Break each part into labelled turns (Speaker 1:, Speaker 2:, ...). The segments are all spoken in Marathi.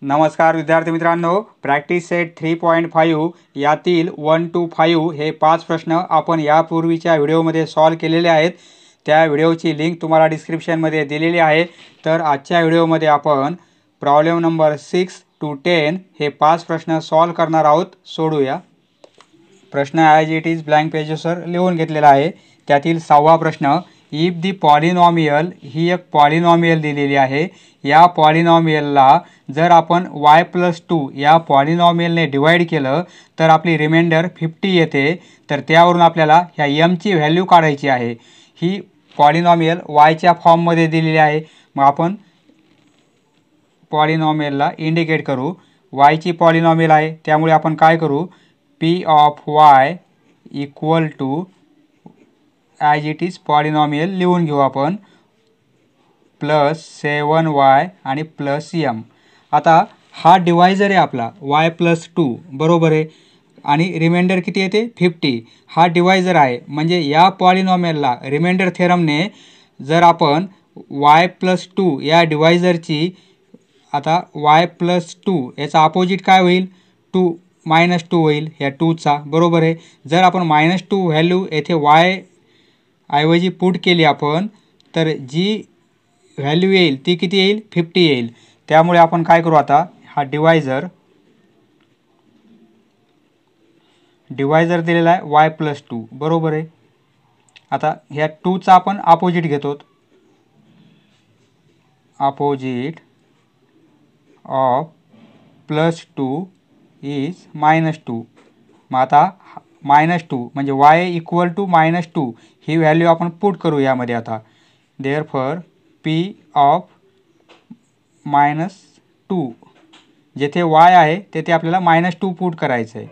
Speaker 1: नमस्कार विद्यार्थी मित्रांनो, प्रॅक्टिस सेट 3.5 यातील 1 to 5 हे 5 प्रश्न आपण यापूर्वीच्या व्हिडिओमध्ये सॉल्व केलेले आहेत। त्या व्हिडिओची लिंक तुम्हाला डिस्क्रिप्शनमध्ये दिलेली आहे। तर आजच्या व्हिडिओमध्ये आपण प्रॉब्लेम नंबर 6 to 10 हे 5 प्रश्न सॉल्व करणार आहोत। सोडूया। प्रश्न ॲज इट इज ब्लँक पेजेसवर लिहून घेतलेला आहे। त्यातील 6वा प्रश्न, इफ दी पॉलिनॉमियल ही एक पॉलिनॉमियल दिलेली आहे। या पॉलिनॉमियलला जर आपण y+2 या पॉलिनॉमियलने डिवाइड केलं तर आपली रिमाइंडर 50 येते। तर त्यावरून आपल्याला ह्या m ची व्हॅल्यू काढायची आहे। ही पॉलिनॉमियल y च्या फॉर्ममध्ये दिलेली आहे। मग आपण पॉलिनॉमियलला इंडिकेट करू। y ची पॉलिनॉमियल आहे, त्यामुळे आपण काय करू, p of y equal to as it is polynomial लिहून घेऊ आपण प्लस 7y आणि प्लस m। आता हा डिवायझर आहे आपला y+2 बरोबर आहे, आणि रिमाइंडर किती येते 50। हा डिवायझर आहे, म्हणजे या पॉलिनॉमियलला रिमाइंडर थेरमने जर आपण y+2 या डिवायझरची, आता y+2 याचा अपोजिट काय होईल, 2 -2 होईल या 2चा बरोबर आहे। जर आपण -2 व्हॅल्यू येथे y ऐवजी पुट केली आपण, तर जी व्हॅल्यू येईल ती किती येईल, 50 येईल। त्यामुळे आपण काय करू, आता हा डिवायझर दिलेला आहे y+2 बरोबर आहे। आता ह्या 2चा आपण अपोजिट घेतो, अपोजिट ऑफ +2 इज -2। मग आता -2 म्हणजे y इक्वल टू -2 ही व्हॅल्यू आपण पुट करू यामध्ये। आता देअरफॉर p ऑफ -2 जेथे y आहे तेथे आपल्याला -2 पुट करायचं आहे,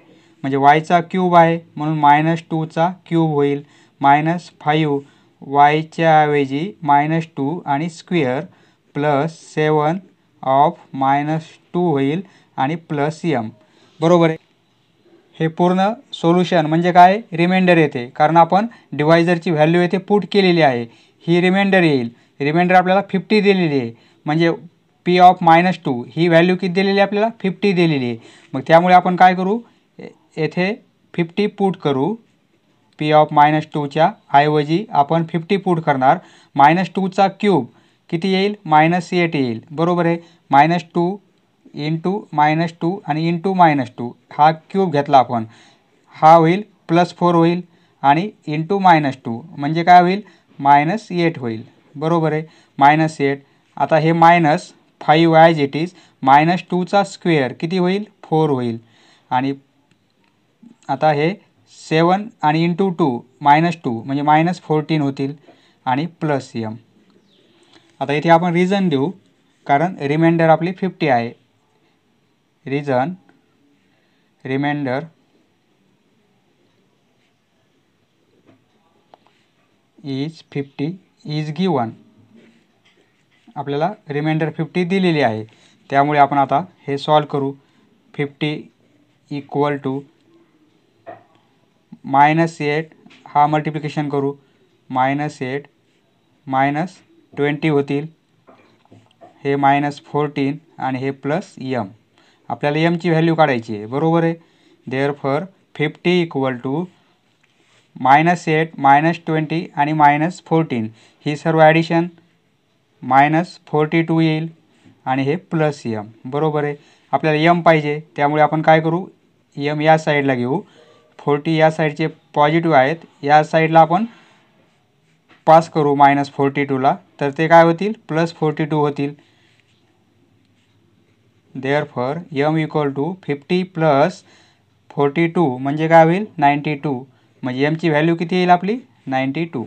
Speaker 1: म्हणजे y चा क्यूब आहे म्हणून -2 चा क्यूब होईल, -5 y च्या ऐवजी -2 आणि स्क्वेअर प्लस 7 ऑफ -2 होईल आणि प्लस m बरोबर आहे। हे पूर्ण सोल्यूशन म्हणजे काय, रिमाइंडर येते, कारण आपण डिवायझरची व्हॅल्यू येथे पुट केलेली आहे। ही रिमाइंडर येईल, रिमाइंडर आपल्याला 50 दिलेली आहे, म्हणजे p ऑफ -2 ही व्हॅल्यू किती दिलेली आहे आपल्याला, 50 दिलेली आहे। मग त्यामुळे आपण काय करू, येथे 50 पुट करू, p ऑफ -2 च्या ऐवजी आपण 50 पुट करणार। -2 चा क्यूब किती येईल, -8 येईल बरोबर आहे। -2 इंटू -2 आणि इंटू -2 हा क्यूब घेतला आपण, हा होईल +4 होईल, आणि इंटू -2 म्हणजे काय होईल, -8 होईल बरोबर आहे, -8। आता हे -5 ॲज इट इज, -2 चा स्क्वेअर किती होईल, 4 होईल, आणि आता हे 7 आणि इंटू 2 -2 म्हणजे -14 होतील, आणि प्लस m। आता इथे आपण रिझन देऊ, कारण रिमाइंडर आपली 50 आहे। Reason, reminder is 50 is given, आपल्याला रिमाइंडर 50 दिलेली आहे। त्यामुळे आपण आता हे सॉल्व करू। 50 इक्वल टू -8 हा मल्टिप्लिकेशन करू, -8 -20 होतील, हे -14 आणि हे प्लस m। आपल्याला m ची व्हॅल्यू काढायची आहे बरोबर आहे। देअरफॉर 50 इक्वल टू -8 -20 आणि -14 ही सर्व ॲडिशन -42 येईल, आणि हे प्लस m बरोबर आहे। आपल्याला m पाहिजे, त्यामुळे आपण काय करू, m या साईडला घेऊ, 40 या साईडचे पॉझिटिव्ह आहेत, या साईडला आपण पास करू -42 ला, तर ते काय होतील, +42 होतील। देअरफॉर m इक्वल टू 50 + 42 म्हणजे काय होईल, 92, म्हणजे m ची व्हॅल्यू किती येईल आपली, 92।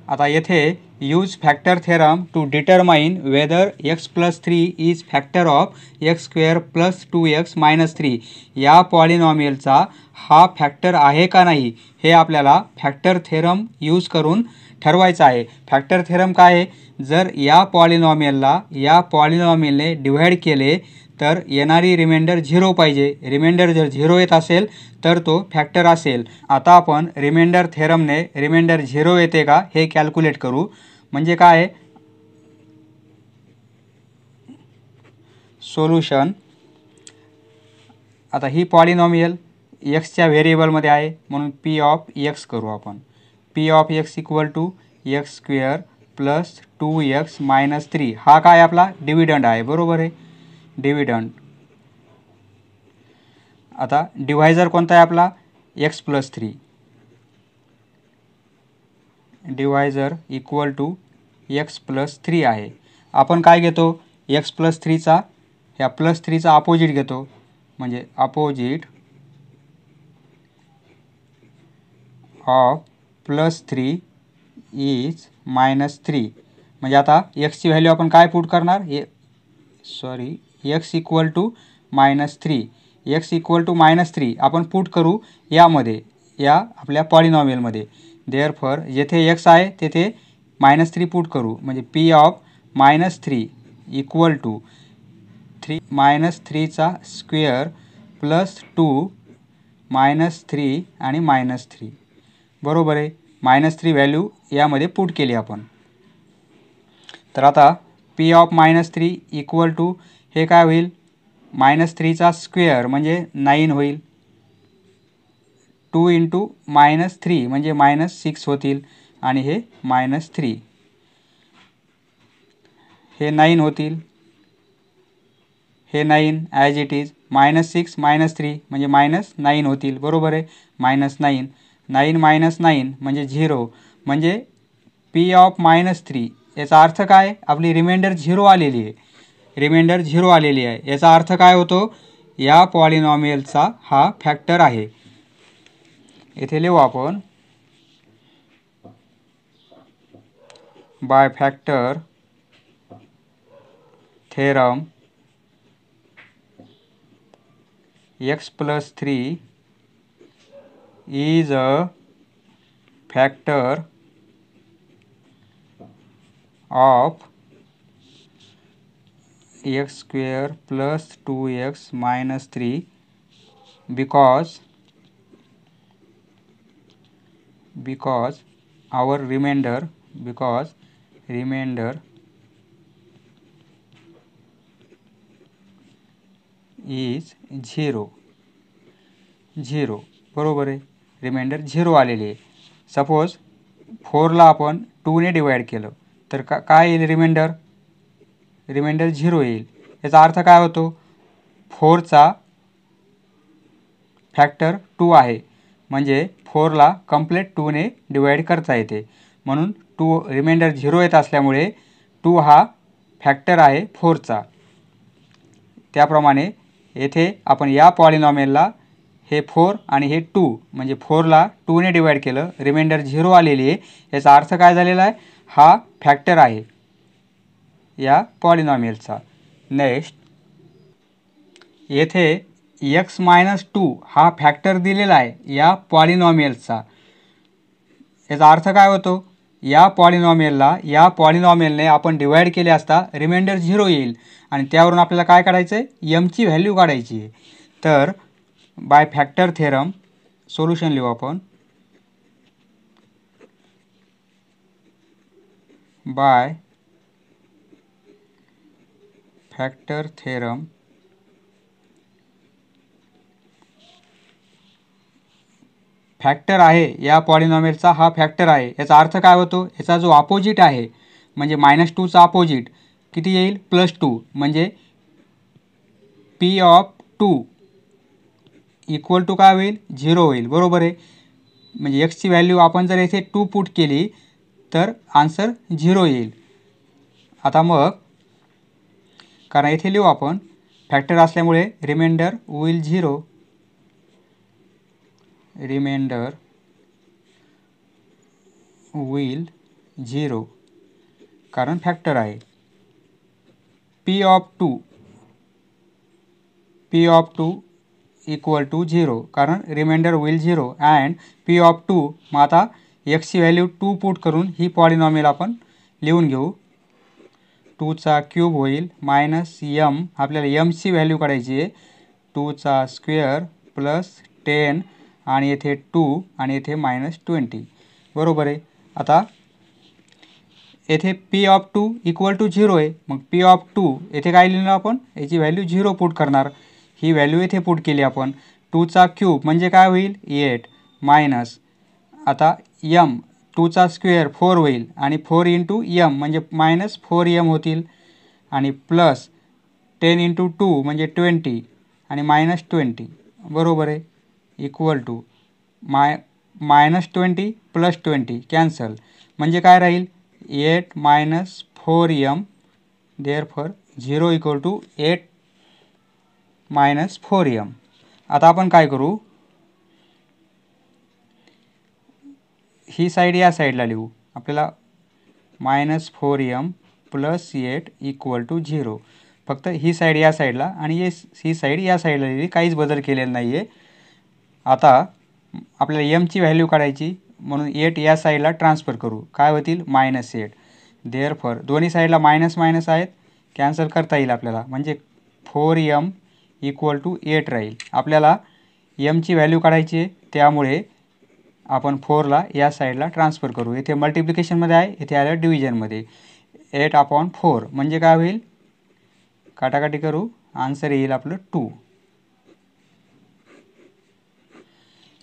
Speaker 1: आता येथे use factor theorem to determine whether x+3 is factor of x² + 2x - 3 या पॉलिनॉमियलचा हा फॅक्टर आहे का नाही हे आपल्याला फॅक्टर थेरम यूज करून ठरवायचं आहे। फॅक्टर थेरम काय आहे, जर या पॉलिनॉमियलने डिवाइड केले तर येणारी रिमाइंडर 0 पाहिजे। रिमाइंडर जर 0 येत असेल तर तो फॅक्टर असेल। आता आपण रिमाइंडर थेरमने रिमाइंडर 0 येते का हे कॅल्क्युलेट करू। म्हणजे काय, सोल्युशन. आता ही पॉलिनॉमियल एक्सच्या व्हेरिएबलमध्ये आहे म्हणून पी ऑफ एक्स करू आपण. P of x equal to X square plus 2x minus 3. हा काय आपला डिव्हिडंड आहे, बरोबर आहे, डिव्हिडंड. आता डिव्हायझर कोणता आहे आपला x plus 3. Divisor equal to X plus 3 आहे. आपण काय घेतो एक्स प्लस 3चा ह्या प्लस 3चा अपोजिट घेतो म्हणजे opposite of plus 3 is minus 3. म्हणजे आता एक्सची व्हॅल्यू आपण काय पुट करणार x equal to minus 3. X equal to minus 3 आपण पुट करू यामध्ये या आपल्या पॉलिनॉमियलमध्ये. देअरफॉर जेथे एक्स आहे तेथे मायनस 3 पुट करू म्हणजे P of minus 3 equal to 3 minus 3चा स्क्वेअर प्लस 2 मायनस 3 आणि मायनस 3, बरोबर आहे. मायनस 3 व्हॅल्यू यामध्ये पुट केली आपण. तर आता p of minus 3 equal to हे काय होईल मायनस 3चा स्क्वेअर म्हणजे 9 होईल. 2 इंटू मायनस 3 म्हणजे मायनस 6 होतील आणि हे मायनस 3 हे 9 होतील. हे 9 as it is. Minus 6 minus 3 म्हणजे मायनस 9 होतील, बरोबर आहे. मायनस 9 9 मायनस 9 म्हणजे 0 म्हणजे पी ऑफ मायनस 3 याचा अर्थ काय आपली रिमाइंडर 0 आलेली आहे. रिमाइंडर 0 आलेली आहे याचा अर्थ काय होतो या पॉलिनॉमियलचा हा फॅक्टर आहे. येथे लिहू आपण by factor theorem x plus 3 is a factor of x square plus 2x minus 3 because our remainder is 0, बरोबर आहे. रिमाइंडर 0 आलेली आहे. सपोज 4ला आपण 2ने डिवाइड केलं तर काय येईल रिमाइंडर 0 येईल. याचा अर्थ काय होतो 4चा फॅक्टर 2 आहे म्हणजे 4ला कंप्लीट 2ने डिवाइड करता येते म्हणून 2 रिमाइंडर 0 येत असल्यामुळे 2 हा फॅक्टर आहे 4चा. त्याप्रमाणे येथे आपण या पॉलिनॉमियलला हे 4 आणि हे 2 म्हणजे 4ला 2ने डिवाइड केलं रिमाइंडर 0 आलेली आहे. याचा अर्थ काय झालेला आहे हा फॅक्टर आहे या पॉलिनॉमियलचा. नेक्स्ट येथे x मायनस 2 हा फॅक्टर दिलेला आहे या पॉलिनॉमियलचा. याचा अर्थ काय होतो या पॉलिनॉमियलने आपण डिवाइड केले असता रिमाइंडर 0 येईल आणि त्यावरून आपल्याला काय काढायचं आहे एमची व्हॅल्यू काढायची आहे. तर बाय फॅक्टर थेरम सोल्युशन लिहू आपण. बाय फॅक्टर थेरम फॅक्टर आहे या पॉलिनॉमियलचा हा फॅक्टर आहे. याचा अर्थ काय होतो याचा जो अपोजिट आहे म्हणजे मायनस 2चा अपोजिट किती येईल +2 म्हणजे पी ऑफ 2 इक्वल टू काय होईल 0 होईल, बरोबर आहे. म्हणजे एक्सची व्हॅल्यू आपण जर येथे 2 पुट केली तर आन्सर 0 येईल. आता मग कारण येथे लिहू आपण फॅक्टर असल्यामुळे रिमाइंडर होईल 0. रिमाइंडर होईल 0 कारण फॅक्टर आहे. पी ऑफ 2 इक्वल टू 0 कारण रिमाइंडर होईल 0 अँड पी ऑफ 2 मग आता एक्सची व्हॅल्यू 2 पुट करून ही पॉलिनॉमियल आपण लिहून घेऊ. 2चा क्यूब होईल मायनस m आपल्याला एमची व्हॅल्यू काढायची आहे 2चा स्क्वेअर प्लस 10 आणि येथे 2 आणि येथे -20, बरोबर आहे. आता येथे पी ऑफ 2 इक्वल टू 0 आहे. मग पी ऑफ 2 येथे काय लिहिलं आपण, याची व्हॅल्यू 0 पुट करणार. ही व्हॅल्यू येथे पुट केली आपण. 2चा क्यूब म्हणजे काय होईल 8 मायनस आता यम 2चा स्क्वेअर 4 होईल आणि 4 इंटू यम म्हणजे मायनस 4m होतील आणि प्लस 10 इंटू 2 म्हणजे 20 आणि मायनस 20 बरोबर आहे equal to minus 20 plus 20 cancel म्हणजे काय राहील 8 minus 4m therefore 0 equal to 8 minus 4m. आता आपण काय करू, ही साईड या साईडला लिहू. आपल्याला -4m प्लस 8 इक्वल टू 0. फक्त ही साईड या साईडला आणि ही साईड या साईडला लिहिली, काहीच बदल केलेला नाही आहे. आता आपल्याला एमची व्हॅल्यू काढायची म्हणून 8 या साईडला ट्रान्सफर करू. काय होतील -8. देअरफॉर दोन्ही साईडला मायनस मायनस आहेत, कॅन्सल करता येईल आपल्याला. म्हणजे 4m इक्वल टू 8 राहील. आपल्याला एमची व्हॅल्यू काढायची आहे, त्यामुळे आपण 4ला या साईडला ट्रान्सफर करू. इथे मल्टिप्लिकेशनमध्ये आहे, इथे आलं डिव्हिजनमध्ये. 8/4 म्हणजे काय होईल, काटाकाटी करू, आन्सर येईल आपलं 2.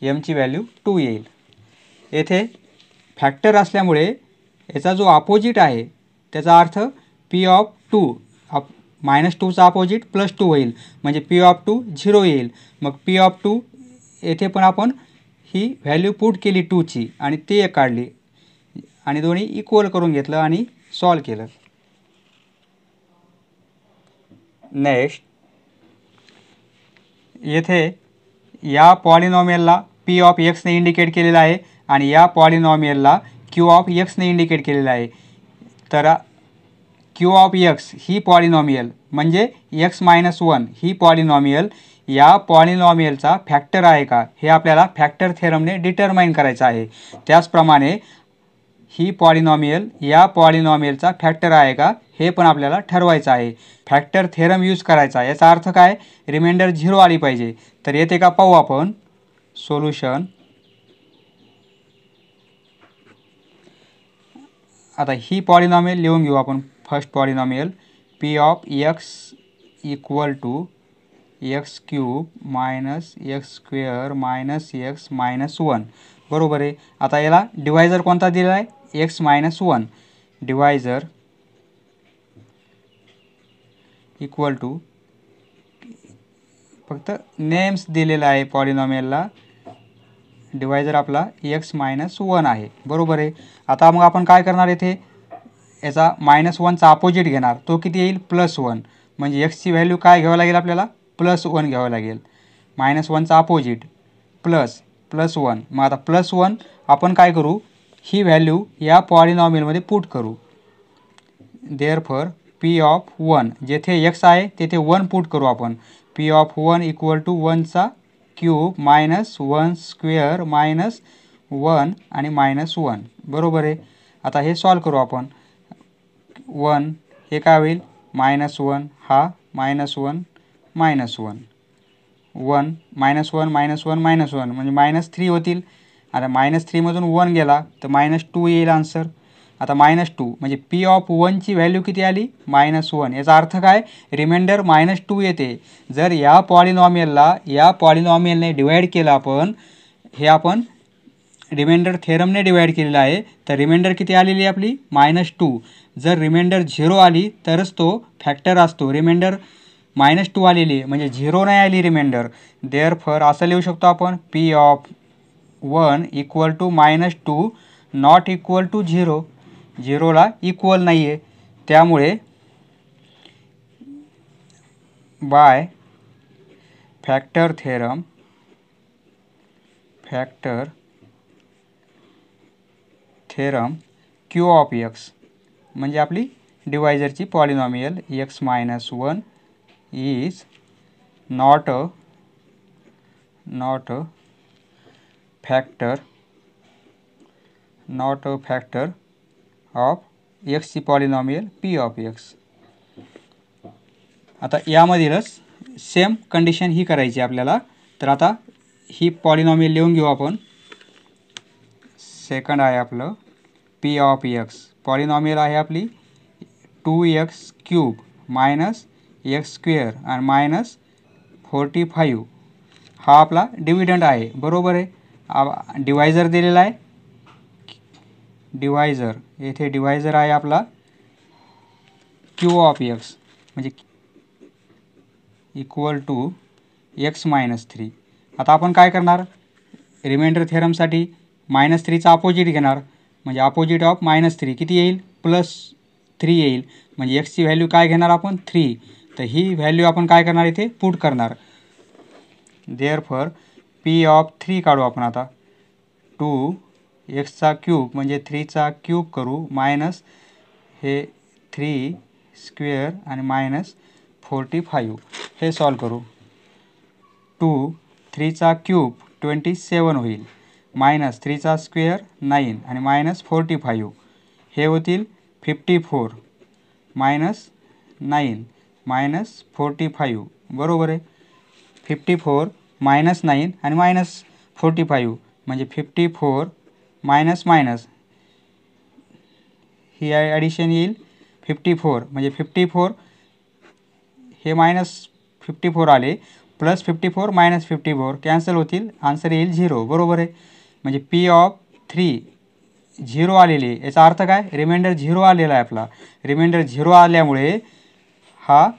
Speaker 1: एमची व्हॅल्यू 2 येईल. येथे फॅक्टर असल्यामुळे याचा जो अपोजिट आहे त्याचा अर्थ पी ऑफ 2 -2चा अपोजिट +2 होईल म्हणजे पी ऑफ 2 0 येईल. मग पी ऑफ 2 येथे पण आपण ही व्हॅल्यू पुट केली 2ची आणि ते एक काढली आणि दोन्ही इक्वल करून घेतलं आणि सॉल्व केलं. नेक्स्ट येथे या पॉलिनॉमियलला पी ऑफ एक्सने इंडिकेट केलेला आहे आणि या पॉलिनॉमियलला क्यू ऑफ एक्सने इंडिकेट केलेला आहे. तर Q of x he polynomial म्हणजे x-1 ही पॉलिनॉमियल या पॉलिनॉमियलचा फॅक्टर आहे का हे आपल्याला फॅक्टर थेरमने डिटरमाइन करायचं आहे. त्याचप्रमाणे ही पॉलिनॉमियल या पॉलिनॉमियलचा फॅक्टर आहे का हे पण आपल्याला ठरवायचं आहे. फॅक्टर थेरम यूज करायचा. याचा अर्थ काय, रिमाइंडर 0 आली पाहिजे. तर येते का पाहू आपण. सोल्युशन. आता ही पॉलिनॉमियल लिहून घेऊ आपण. First polynomial P of x equal to x³ minus x² minus x -1 बरोबर आहे. आता याला डिवायझर कोणता दिला आहे, x-1. डिवायझर इक्वल टू फक्त नेम्स दिलेला आहे पॉलिनॉमियलला. डिवायझर आपला x-1 आहे बरोबर आहे. आता मग आपण काय करणार, येथे याचा -1चा अपोजिट घेणार. तो किती येईल +1. म्हणजे एक्सची व्हॅल्यू काय घ्यावं लागेल आपल्याला, +1 घ्यावं लागेल. -1चा अपोजिट +1. मग आता +1 आपण काय करू, ही व्हॅल्यू या पॉलिनॉमियलमध्ये पुट करू. देअरफॉर पी ऑफ 1 जेथे x आहे तेथे 1 पुट करू आपण. पी ऑफ 1 इक्वल टू 1चा क्यूब -1² मायनस 1 आणि -1 बरोबर आहे. आता हे सॉल्व करू आपण. 1 हे काय होईल -1 हा -1 -1 1 -1 -1 म्हणजे -3 होतील. आता -3 मधून 1 गेला तर -2 येईल आन्सर. आता -2 म्हणजे पी ऑफ 1ची व्हॅल्यू किती आली -1. याचा अर्थ काय, रिमाइंडर -2 येते. जर या पॉलिनॉमियलला या पॉलिनॉमियलने डिवाइड केलं आपण, हे आपण रिमाइंडर थेरमने डिवाइड केलेलं आहे, तर रिमाइंडर किती आलेली आपली -2. जर रिमाइंडर 0 आली तरच तो फॅक्टर असतो. रिमाइंडर -2 आलेली आहे म्हणजे 0 नाही आली रिमाइंडर. देअरफॉर असं लिहू शकतो आपण, P of 1 equal to -2 not equal to 0. 0ला इक्वल नाही आहे. त्यामुळे by factor theorem Q of X म्हणजे आपली डिवायझरची polynomial x-1 is not a factor of एक्सची पॉलिनॉमियल पी ऑफ एक्स. आता यामधीलच सेम कंडिशन ही करायची आपल्याला. तर आता ही पॉलिनॉमियल लिहून घेऊ आपण. सेकंड आहे आपलं पी ऑफ एक्स पॉलिनॉमियल आहे आपली 2x³ मायनस x² आणि मायनस 45 हा आपला डिव्हिडंड आहे. बरोबर आहे. डिवायझर दिलेला आहे. डिवायझर येथे डिवायझर आहे आपला क्यू ऑफ एक्स म्हणजे इक्वल टू x-3. आता आपण काय करणार, रिमाइंडर थेरमसाठी -3चा अपोजिट घेणार म्हणजे अपोजिट ऑफ -3 किती येईल +3 येईल. म्हणजे एक्सची व्हॅल्यू काय घेणार आपण 3. तर ही व्हॅल्यू आपण काय करणार इथे पुट करणार. देअरफॉर P(3) काढू आपण आता 2x³ म्हणजे 3चा क्यूब करू मायनस हे 3² आणि मायनस 45 हे सॉल्व करू. 2 3चा क्यूब 27 होईल मायनस 3चा स्क्वेअर 9 आणि मायनस 45 हे होतील 54 मायनस 9 मायनस 45 बरोबर आहे. 54 मायनस 9 आणि मायनस 45 म्हणजे 54 मायनस मायनस ही ॲडिशन येईल 54 म्हणजे 54 हे मायनस 54 आले प्लस 54 मायनस 54 कॅन्सल होतील. आन्सर येईल 0 बरोबर आहे. म्हणजे P(3) 0 आलेले याचा अर्थ काय रिमाइंडर 0 आलेला आहे आपला. रिमाइंडर 0 आल्यामुळे हा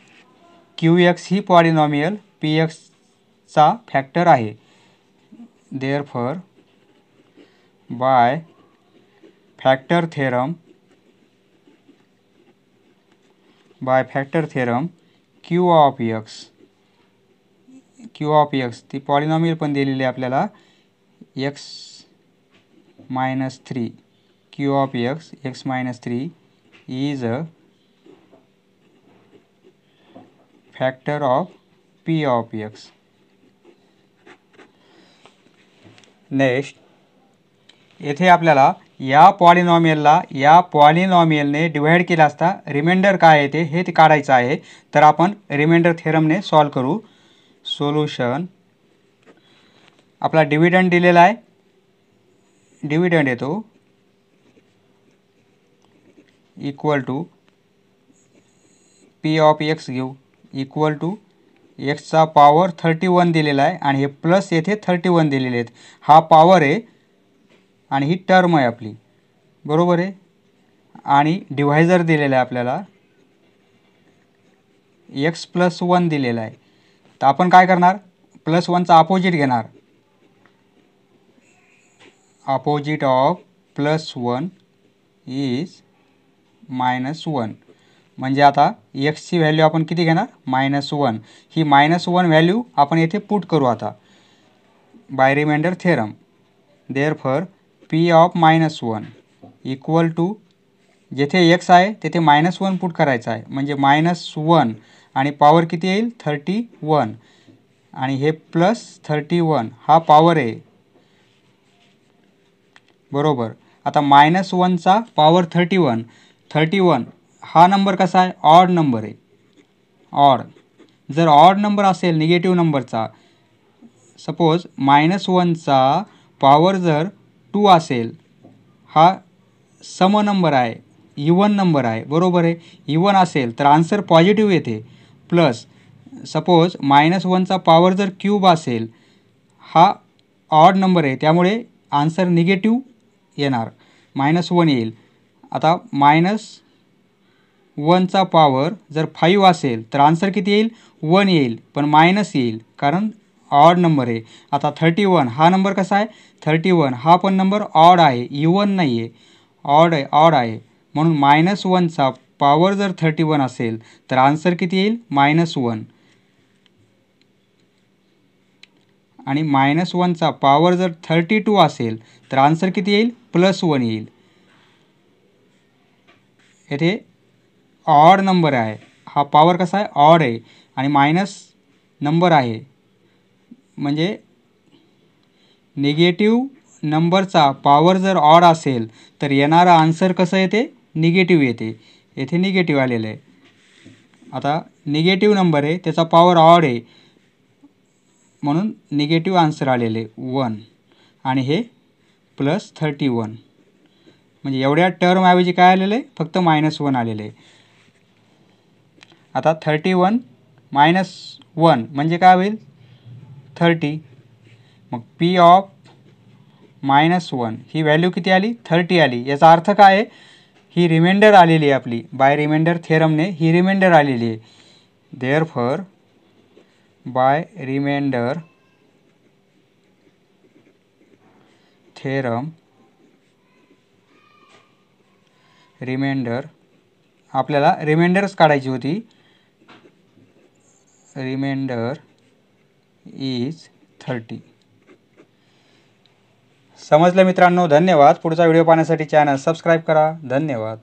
Speaker 1: QX ही पॉलिनॉमियल PXचा फॅक्टर आहे. Therefore by factor theorem Q of X ती पॉलिनॉमियल पण दिलेली आहे आपल्याला x-3 Q of x-3 is a factor of P of X. Next येथे आपल्याला या पॉलिनॉमियलने डिवाइड केला असता रिमाइंडर काय येते हे ते काढायचं आहे. तर आपण रिमाइंडर थेरमने सॉल्व करू. सोल्युशन आपला डिव्हिडंड दिलेला आहे. डिव्हिडंड येतो equal to P of X घेऊ इक्वल टू एक्सचा पॉवर 31 दिलेला आहे आणि हे प्लस येथे 31 दिलेले आहेत. हा पॉवर आहे आणि ही टर्म आहे आपली बरोबर आहे. आणि डिव्हायझर दिलेला आहे आपल्याला x+1 दिलेला आहे. तर आपण काय करणार +1चा अपोजिट घेणार. अपोजिट ऑफ +1 इज -1 म्हणजे आता एक्सची व्हॅल्यू आपण किती घेणार -1. ही -1 व्हॅल्यू आपण येथे पुट करू आता by remainder theorem. Therefore P of -1 equal to जेथे x आहे तेथे -1 पुट करायचं आहे म्हणजे -1 आणि पॉवर किती येईल 31 आणि हे +31 हा पॉवर आहे बरोबर. आता -1चा पॉवर 31 हा नंबर कसा आहे ऑड नंबर आहे. ऑड जर ऑड नंबर असेल निगेटिव्ह नंबरचा सपोज -1चा पॉवर जर 2 असेल हा सम नंबर आहे इवन नंबर आहे बरोबर आहे. इवन असेल तर आन्सर पॉझिटिव्ह येते. प्लस सपोज -1चा पॉवर जर क्यूब असेल हा ऑड नंबर आहे त्यामुळे आन्सर निगेटिव्ह येणार -1 येईल. आता -1चा पॉवर जर 5 असेल तर आन्सर किती येईल 1 येईल पण मायनस येईल कारण ऑड नंबर आहे. आता 31 हा नंबर कसा आहे 31 हा पण नंबर ऑड आहे इवन नाही आहे ऑड आहे म्हणून -1चा पॉवर जर 31 असेल तर आन्सर किती येईल -1 आणि -1चा पॉवर जर 32 असेल तर आन्सर किती येईल +1 येईल. येथे ऑड नंबर आहे हा पॉवर कसा आहे ऑड आहे आणि मायनस नंबर आहे म्हणजे निगेटिव्ह नंबरचा पॉवर जर ऑड असेल तर येणारा आन्सर कसं येते निगेटिव्ह येते. येथे निगेटिव्ह आलेलं आहे. आता निगेटिव्ह नंबर आहे त्याचा पॉवर ऑड आहे म्हणून निगेटिव्ह आन्सर आलेले 1 आणि हे +31 म्हणजे एवढ्या टर्मऐवजी काय आलेलं आहे, फक्त -1 आलेलं आहे. आता 31 - 1 म्हणजे काय होईल, 30. मग P ऑफ -1 ही व्हॅल्यू किती आली, 30 आली. याचा अर्थ काय आहे, ही रिमाइंडर आलेली आहे आपली. बाय रिमाइंडर थेरमने ही रिमाइंडर आलेली आहे. Therefore by remainder theorem remainder आपल्याला रिमाइंडरच काढायची होती. Remainder is 30. समजलं मित्रांनो, धन्यवाद. पुढचा व्हिडिओ पाहण्यासाठी चॅनल सबस्क्राईब करा. धन्यवाद.